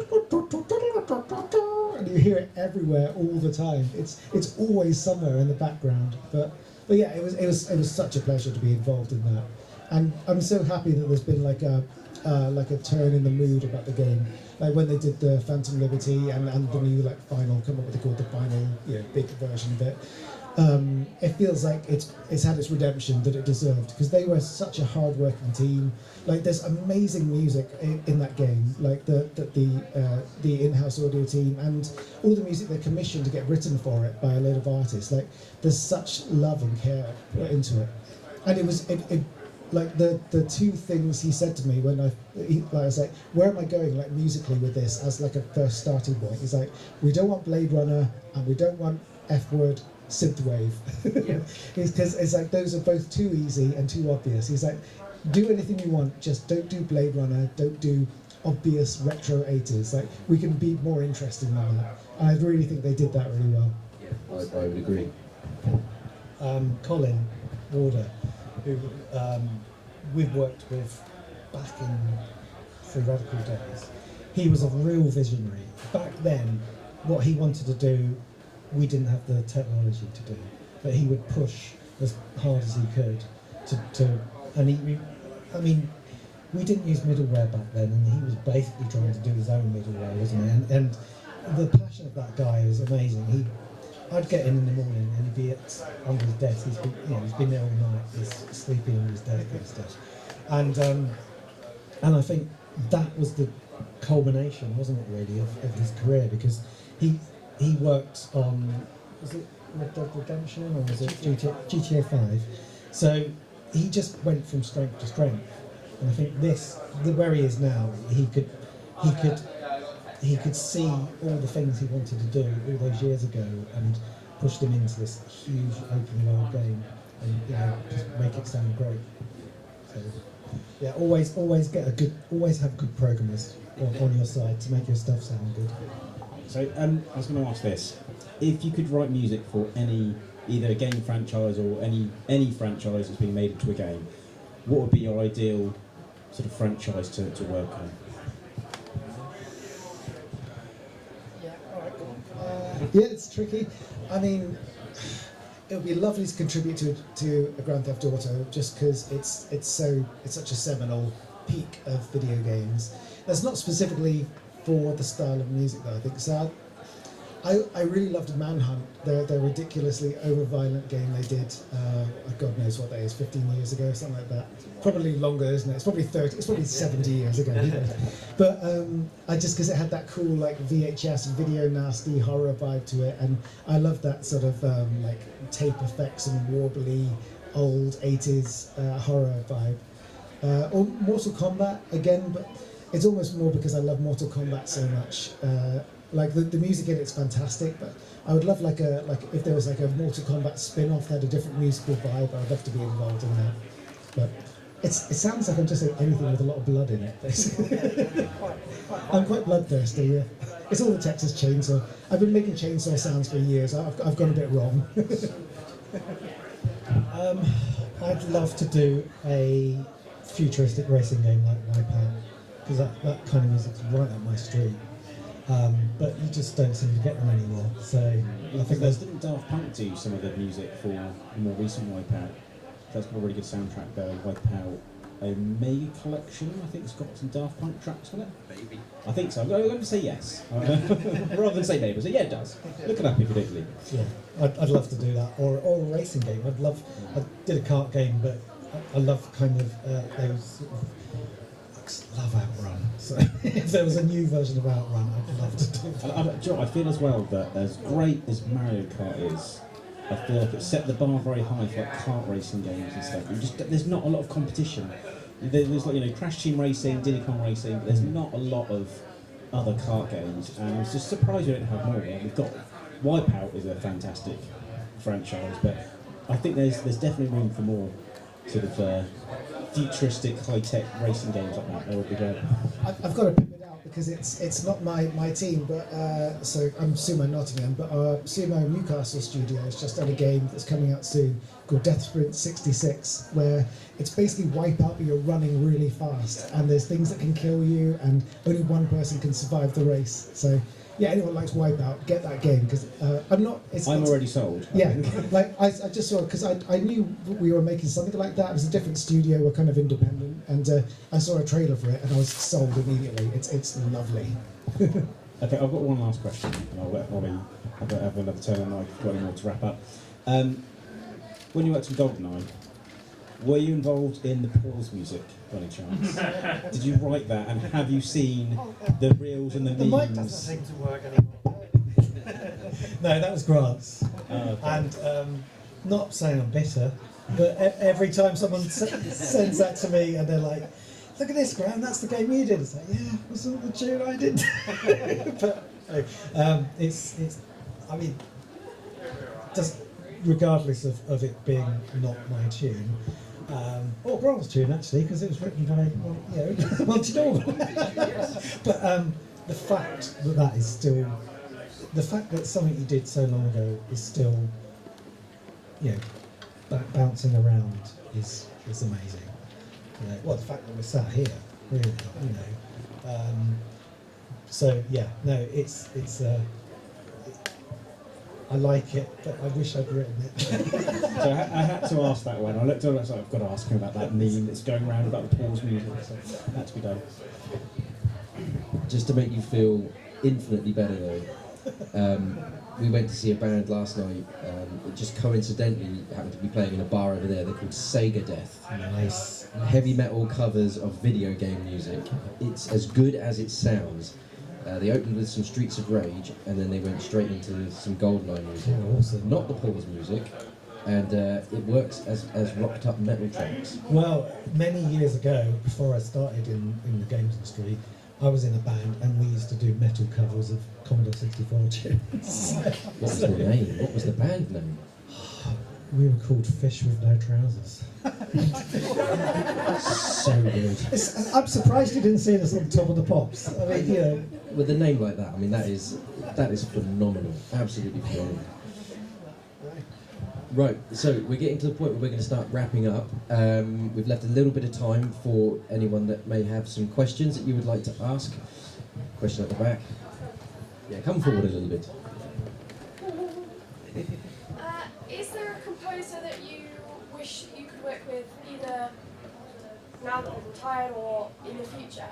and you hear it everywhere all the time. It's always somewhere in the background. But yeah, it was such a pleasure to be involved in that. And I'm so happy that there's been like a turn in the mood about the game. Like when they did the Phantom Liberty and the new like final, come up with what they called the final big version of it. it feels like it's had its redemption that it deserved, because they were such a hard-working team. Like, there's amazing music in that game, like the in-house audio team and all the music they commissioned to get written for it by a load of artists. Like, there's such love and care put into it, and it was like the two things he said to me when I was like, where am I going like musically with this as like a first starting point? He's like, we don't want Blade Runner and we don't want F-word synthwave. Because it's like those are both too easy and too obvious. He's like, do anything you want, just don't do Blade Runner, don't do obvious retro 80s. Like, we can be more interesting than that. And I really think they did that really well. Yeah, I would agree. Colin Warder, who we've worked with back in Free Radical days, he was a real visionary. Back then, what he wanted to do, we didn't have the technology to do, but he would push as hard as he could and I mean, we didn't use middleware back then, and he was basically trying to do his own middleware, wasn't he? And the passion of that guy is amazing. I'd get in the morning and he'd be under his desk. He's been there all night. He's sleeping on his desk and stuff. And I think that was the culmination, wasn't it, really, of his career, because he worked on, was it Red Dead Redemption or was it GTA 5? So he just went from strength to strength. And I think where he is now, he could see all the things he wanted to do all those years ago and pushed him into this huge open world game and just make it sound great. So yeah, always have good programmers on your side to make your stuff sound good. So I was going to ask this: if you could write music for either a game franchise or any franchise that's being made into a game, what would be your ideal sort of franchise to work on? Yeah, it's tricky. I mean, it would be lovely to contribute to a Grand Theft Auto, just because it's such a seminal peak of video games. That's not specifically for the style of music, though. I think so. I really loved Manhunt, their ridiculously over-violent game they did, God knows what that is, 15 years ago, something like that. Probably longer, isn't it? It's probably 30, it's probably 70 years ago. But I just, because it had that cool like VHS video nasty horror vibe to it, and I loved that sort of like tape effects and warbly old 80s horror vibe. Or Mortal Kombat again, but it's almost more because I love Mortal Kombat so much. Like the music in it's fantastic, but I would love like if there was like a Mortal Kombat spin-off that had a different musical vibe. I'd love to be involved in that. But it sounds like I'm just saying anything with a lot of blood in it, basically. I'm quite bloodthirsty. Yeah. It's all the Texas Chainsaw. I've been making chainsaw sounds for years. I've gone a bit wrong. I'd love to do a futuristic racing game like Wipeout, because that kind of music's right up my street. But you just don't seem to get them anymore. So I think didn't Daft Punk do some of the music for the more recent Wipeout? That's got a really good soundtrack there. Wipeout, a mega collection. I think it's got some Daft Punk tracks on it. Maybe. I think so. I'm going to say yes, rather than say maybe. So yeah, it does. Look it up if you don't believe it. yeah, I'd love to do that, or a racing game. I did a kart game, but I love kind of those sort of. Love Outrun. So if there was a new version of Outrun, I'd love to do that. I feel as well that as great as Mario Kart is, I feel like it set the bar very high for like kart racing games and stuff. There's not a lot of competition. There's like Crash Team Racing, Diddy Kong Racing, but there's not a lot of other kart games, and I was just surprised we don't have more. We've got Wipeout is a fantastic franchise, but I think there's definitely room for more sort of futuristic, high-tech racing games like that. That would be great. I've got to pip it out because it's not my team, but so I'm Sumo Nottingham, but our Sumo Newcastle studio has just done a game that's coming out soon called Death Sprint 66, where it's basically Wipeout, but you're running really fast, and there's things that can kill you, and only one person can survive the race. So yeah, anyone likes Wipeout, get that game, because I'm already sold. Yeah, like I just saw, because I knew we were making something like that. It was a different studio, we're kind of independent, and I saw a trailer for it and I was sold immediately. It's lovely. Okay, I've got one last question, and I'll let Ollie have another turn, and I've got any more to wrap up. When you worked on GoldenEye, were you involved in the pause music by any chance? Did you write that, and have you seen the reels and the The mic memes? doesn't seem to work anymore. No, that was Grant's. Oh, okay. And not saying I'm bitter, but every time someone sends that to me and they're like, "Look at this, Graeme, that's the game you did." It's like, yeah, that's not the tune I did. But it's. I mean, just regardless of it being not my tune. Or Grant's tune actually, because it was written by Monty Norman. But the fact that is still, the fact that something you did so long ago is still, bouncing around is amazing. Well, the fact that we're sat here, really, So yeah, no, it's. I like it, but I wish I'd written it. So I had to ask that one. I looked at it, I was like, I've got to ask him about that meme that's going around about the pause music. So that had to be done. Just to make you feel infinitely better though, we went to see a band last night. It just coincidentally happened to be playing in a bar over there. They're called Sega Death. Nice. Heavy metal covers of video game music. It's as good as it sounds. They opened with some Streets of Rage, and then they went straight into some GoldenEye music. Oh, awesome. Not the pause music, and it works as rocked up metal tracks. Well, many years ago, before I started in the games industry, I was in a band and we used to do metal covers of Commodore 64 tunes. What was the name? What was the band name? We were called Fish with No Trousers. So good. I'm surprised you didn't see us on top of the pops. I mean, With a name like that, I mean that is phenomenal. Absolutely phenomenal. Right, so we're getting to the point where we're going to start wrapping up. We've left a little bit of time for anyone that may have some questions that you would like to ask. Question at the back. Yeah, come forward a little bit. Is there a composer that you wish you could work with, either now that they've retired or in the future?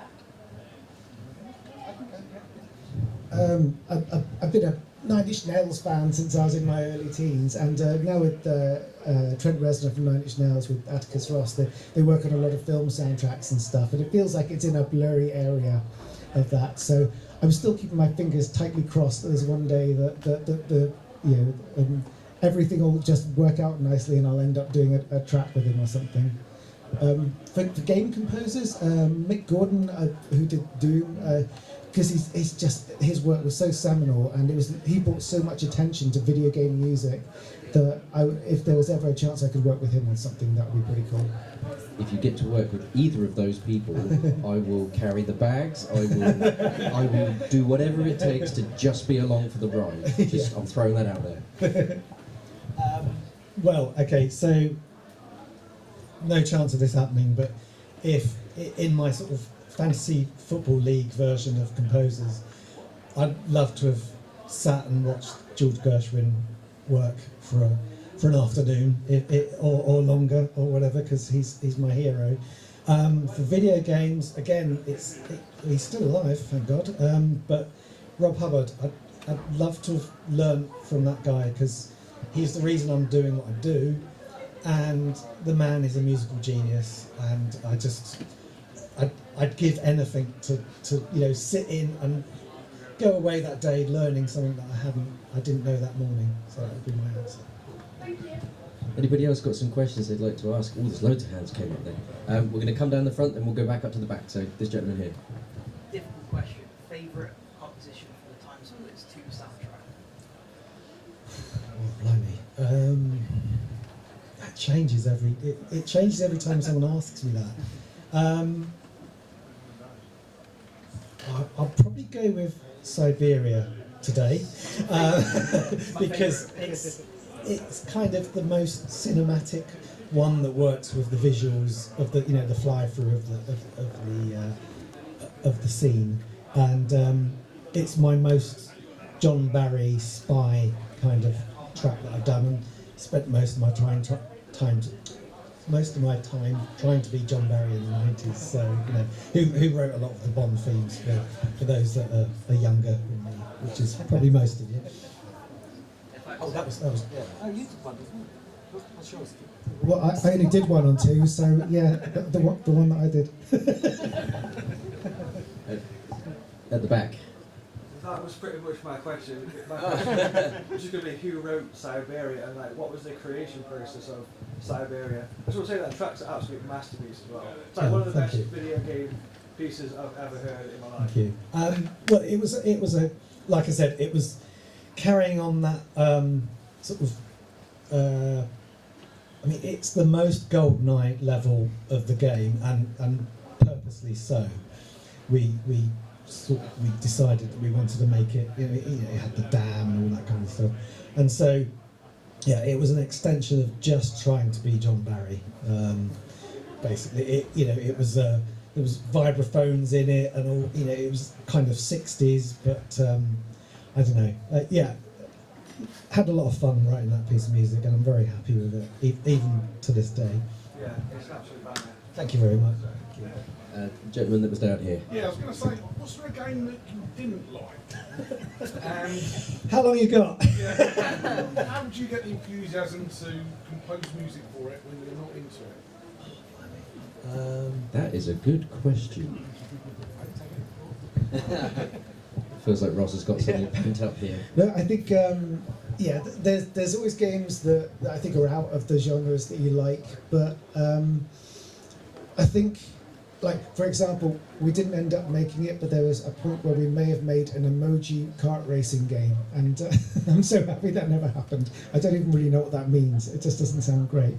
I've been a Nine Inch Nails fan since I was in my early teens, and now with Trent Reznor from Nine Inch Nails with Atticus Ross, they work on a lot of film soundtracks and stuff, and it feels like it's in a blurry area of that. So I'm still keeping my fingers tightly crossed that there's one day that everything will just work out nicely, and I'll end up doing a track with him or something. For game composers, Mick Gordon, who did Doom, because he's just, his work was so seminal, and he brought so much attention to video game music that if there was ever a chance I could work with him on something, that would be pretty cool. If you get to work with either of those people, I will carry the bags. I will do whatever it takes to just be along for the ride. Just, I'm throwing that out there. well, okay, so no chance of this happening, but if in my sort of fantasy football league version of composers, I'd love to have sat and watched George Gershwin work for an afternoon, or longer, or whatever, because he's my hero. For video games, again, he's still alive, thank God. But Rob Hubbard, I'd love to have learned from that guy, because he's the reason I'm doing what I do, and the man is a musical genius, and I'd give anything to sit in and go away that day learning something that I didn't know that morning. So that would be my answer. Thank you. Anybody else got some questions they'd like to ask? Oh, there's loads of hands came up there. We're going to come down the front and we'll go back up to the back. So this gentleman here. Difficult question. Favourite composition for the Timesplitters 2 soundtrack? Oh, blimey. That changes it changes every time someone asks me that. I'll probably go with Siberia today, because it's kind of the most cinematic one that works with the visuals of the fly through of the scene, and it's my most John Barry spy kind of track that I've done, and spent most of my time most of my time trying to be John Barry in the 90s. So who wrote a lot of the Bond themes for those that are younger than me, which is probably most of you. Oh, that was. Yeah. Oh, you did one as well. What's yours? Well, I only did one on two, so yeah, the one that I did. At the back. That was pretty much my question. My question was just going to be who wrote Siberia and like what was the creation process of Siberia. I just want to say that track's an absolute masterpiece as well. It's like one of the best video game pieces I've ever heard in my life. Thank you. Well, it was a like I said, it was carrying on that sort of. I mean, it's the most GoldenEye level of the game, and purposely so. We decided that we wanted to make it. It had the dam and all that kind of stuff, and so yeah, it was an extension of just trying to be John Barry. Basically, it was there was vibraphones in it and all. It was kind of 60s, but I don't know. Yeah. Had a lot of fun writing that piece of music, and I'm very happy with it, even to this day. Yeah, it's absolutely banging. Thank you very much. Gentleman that was down here. Yeah, I was going to say, what's there a game that you didn't like? And How long you got? yeah, how would you get the enthusiasm to compose music for it when you're not into it? That is a good question. Feels like Ross has got something pent up here. No, I think there's always games that I think are out of the genres that you like, but I think, like for example, we didn't end up making it, but there was a point where we may have made an emoji kart racing game, and I'm so happy that never happened. I don't even really know what that means. It just doesn't sound great.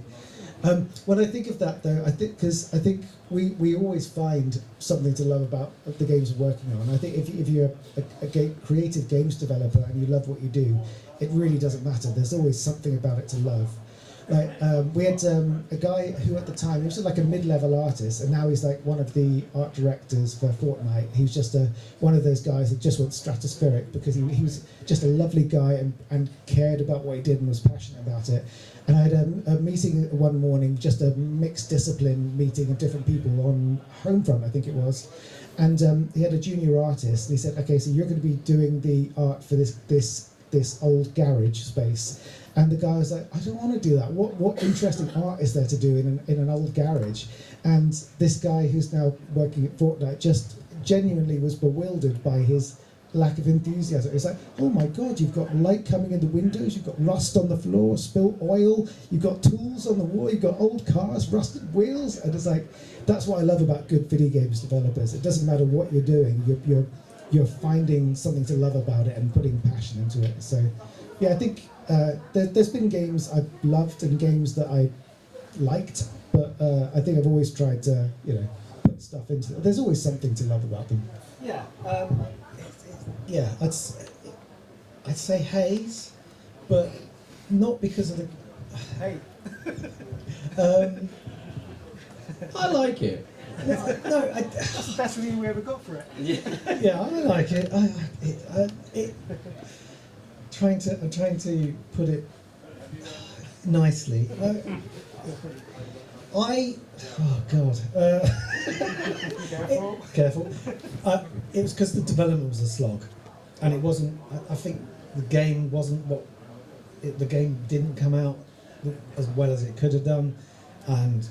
When I think of that, though, I think we always find something to love about the games we're working on. I think if you're a creative games developer and you love what you do, it really doesn't matter. There's always something about it to love. Like we had a guy who at the time he was like a mid-level artist, and now he's like one of the art directors for Fortnite. He was just one of those guys that just went stratospheric because he was just a lovely guy and cared about what he did and was passionate about it. And I had a meeting one morning, just a mixed discipline meeting of different people on Homefront, I think it was. And he had a junior artist, and he said, okay, so you're going to be doing the art for this old garage space. And the guy was like, I don't want to do that. What interesting art is there to do in an old garage? And this guy who's now working at Fortnite just genuinely was bewildered by his lack of enthusiasm. It's like, oh my God, you've got light coming in the windows, you've got rust on the floor, spilt oil, you've got tools on the wall, you've got old cars, rusted wheels, and it's like, that's what I love about good video games developers. It doesn't matter what you're doing, you're finding something to love about it and putting passion into it. So, yeah, I think there's been games I've loved and games that I liked, but I think I've always tried to, put stuff into it. There's always something to love about them. Yeah. Yeah, I'd say Haze, but not because of the. Hey. I like it. No, That's the best review we ever got for it. yeah, I like it. I'm trying to put it nicely. Oh God. Careful. It was because the development was a slog, and it wasn't. I think the game wasn't what. The game didn't come out as well as it could have done, and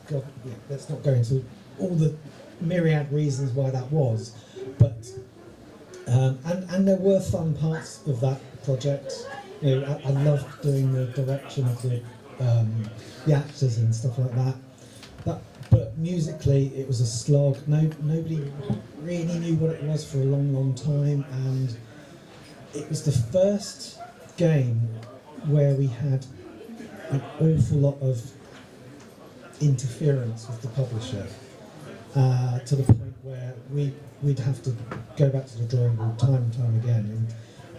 God, let's not go into all the myriad reasons why that was, but and there were fun parts of that project. I loved doing the direction of the actors and stuff like that. But musically, it was a slog. Nobody really knew what it was for a long, long time, and it was the first game where we had an awful lot of interference with the publisher, to the point where we'd have to go back to the drawing board time and time again,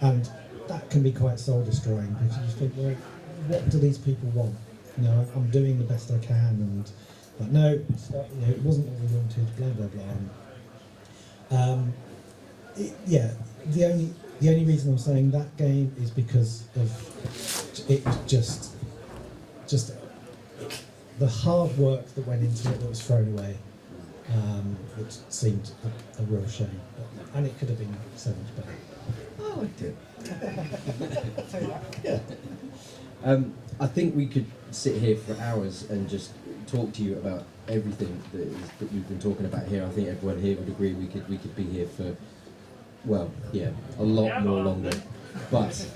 and that can be quite soul-destroying because you think, well, what do these people want? I'm doing the best I can, but no, it wasn't what we wanted. Blah blah blah. The only reason I'm saying that game is because of it was just the hard work that went into it that was thrown away, which seemed a real shame. And it could have been so much better. I liked it. Yeah. I think we could sit here for hours and just talk to you about everything that we've been talking about here. I think everyone here would agree we could be here for, well, yeah, a lot more longer. But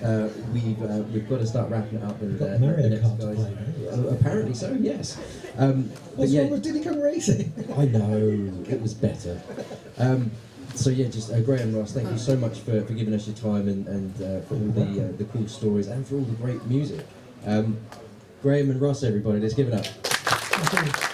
we've got to start wrapping it up. And Got the Mario next Kart to guys. play now. Apparently so, yes. But What's yeah, wrong with Diddy Kong Racing? I know it was better. So yeah, just Graeme, Ross, thank you so much for giving us your time and for all the cool stories and for all the great music. Graeme and Ross, everybody, let's give it up. Thank you.